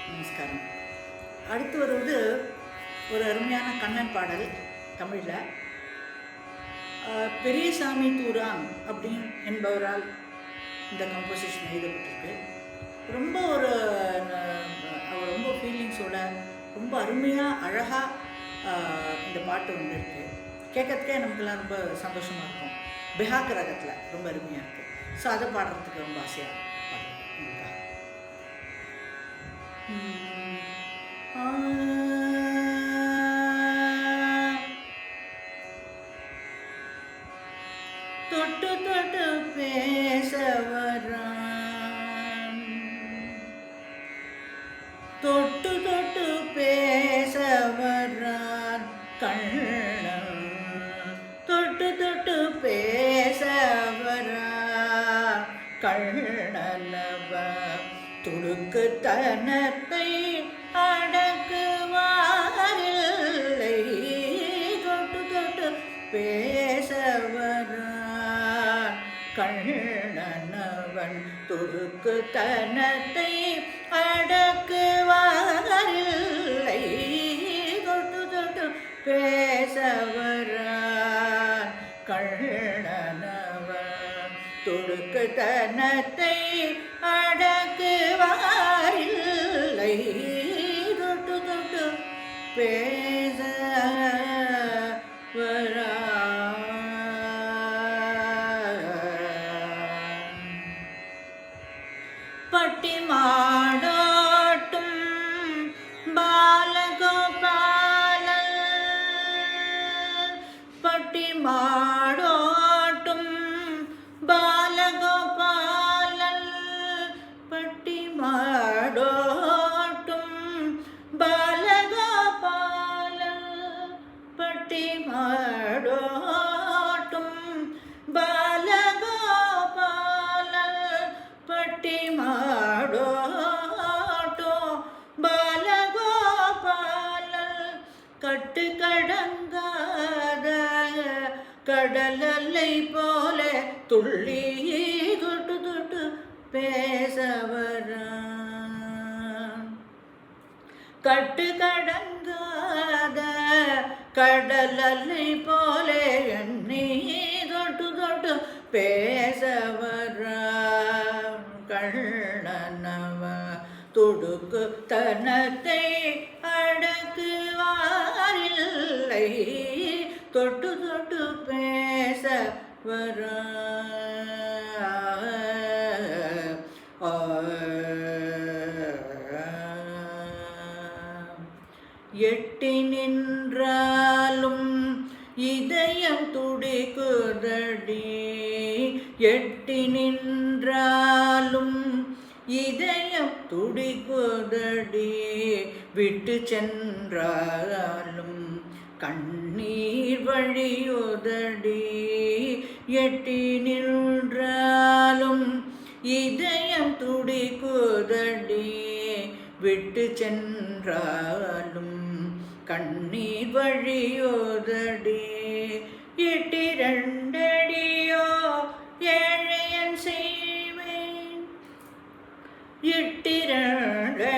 நமஸ்காரம். அடுத்து வருவது ஒரு அருமையான கண்ணன் பாடல் தமிழில். பெரியசாமி தூரான் அப்படின்னு என்பவரால் இந்த கம்போசிஷன் எழுதப்பட்டிருக்கு. ரொம்ப ஒரு அவர் ரொம்ப ஃபீலிங்ஸோட ரொம்ப அருமையாக அழகாக இந்த பாட்டு வந்து இருக்குது. கேட்கறதுக்கே நமக்குலாம் ரொம்ப சந்தோஷமாக இருக்கும். பெஹாக் ராகத்தில் ரொம்ப அருமையாக இருக்குது. ஸோ அதை பாடுறதுக்கு ரொம்ப ஆசையாக பாடுறேன். தொட்டு தொட்டு பேசவரான், தொட்டு தொட்டு பேசவரான் கண்ணன், தொட்டு தொட்டு பேசவரான் கண்ணனவ துடுக்கு தனத்தை அடக்குவாரில்லை, தொட்டு தொட்டு பேசவரான் கண்ணனவன் துடுக்கு தனத்தை அடக்குவாரில்லை, தொட்டு தொட்டு பேசவரான் கண்ணனவன் துடுக்கு தனத்தை அடக்குவாரில்லை, தொட்டு தொட்டு பேச பட்டி மாடோட்டும் பாலகோபாலன், பட்டி மாடோட்டும் பாலகோபாலன், பட்டி மாடோட்டும் பாலகோபாலன், பட்டி மாடோட்டும் பாலகோபாலன், பட்டி மாடோட்டோ பாலகோபாலன், கட்டு கடங்காத கடலலை போல துள்ளி தொட்டு தொட்டு பேசவரான், கட்டு கடங்காத கடலலை போல எண்ணி தொட்டு தொட்டு பேசவரான் கண்ணனவ துடுக்கு தனத்தை அடக்குவாரில்லை, தொட்டு தொட்டு பேச எட்டி நின்றாலும் இதயம் துடிக்குதடி, எட்டி நின்றாலும் இதயம் துடிக்குதடி, விட்டு சென்றாலும் கண்ணீர் வழியுதடி, எட்டி நின்றாலும் இதயம் துடிக்குதடி, விட்டு சென்றாலும் கண்ணீர் வழியோதடி, எட்டிரண்டடியோ ஏழையன் செய்வேன், எட்டிரண்டடியோ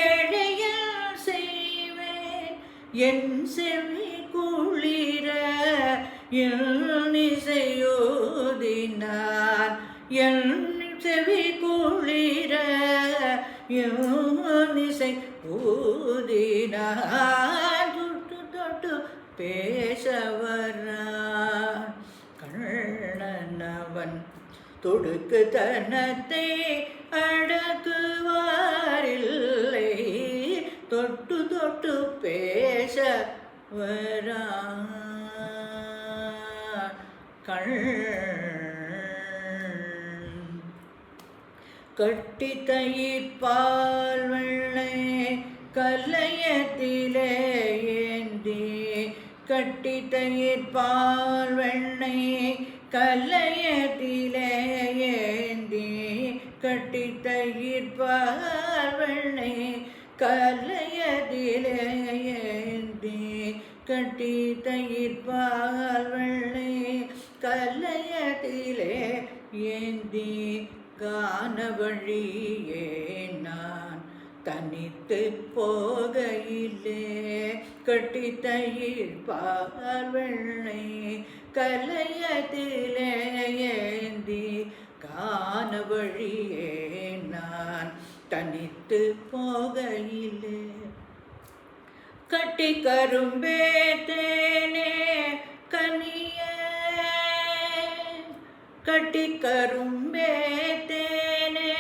ஏழையன் செய்வேன், என் செவி குளிர என் இசையோதினான், என் செவி குளிர என் இசை ஊதினான், தொட்டு தொட்டு பேசவரான் கண்ணனவன் தொடுக்கு தனத்தை அடக்குவாரில்லை, தொட்டு தொட்டு பேசவரான் கட்டி தயிர் பால் வெள்ளை கலையத்திலே ஏந்தி, கட்டி தயிர் பால் வெண்ணை கலையத்திலே ஏந்தி, கட்டி தயிர் பால் வெண்ணை கலையத்திலே ஏந்தி, கட்டி தயிர் பால் வெள்ளை கலையத்திலே ஏந்தி, கான வழியே நான் தனித்து போகையிலே கட்டித்தயிர் பால் வெள்ளை கலையத்திலே ஏந்தி கான வழியே நான் தனித்து போகையிலே கட்டி கரும்பே தேனே கனிய கட்டி கரும்பே தேனே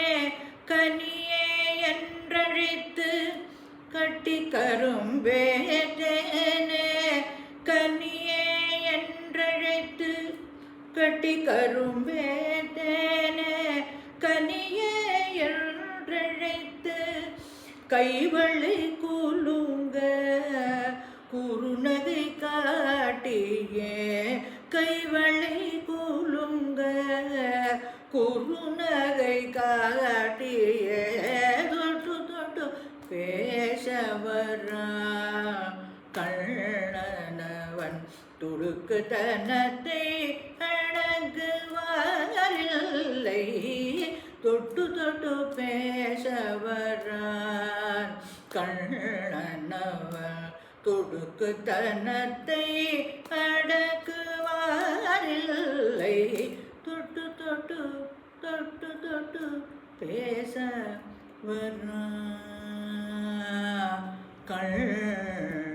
கனியே என்றழைத்து கட்டி கரும்பே தேனே கனியே என்றழைத்து கட்டி கரும்பே தேனே கனியே என்றழைத்து கைவளை குலுங்க குறுநகை காட்டியே கைவளை குலுங்க குறுநகை காட்டியே தொட்டு தொட்டு பேசவரா கண்ணனவன் துடுக்கு தனத்தை அடங்குவாரில்லை தொட்டு தொட்டு பேசவரான் கண்ணனவன் துடுக்கு தனத்தை அடக்குவாரில்லை தொட்டு தொட்டு தொட்டு தொட்டு பேச வரான் கண்ண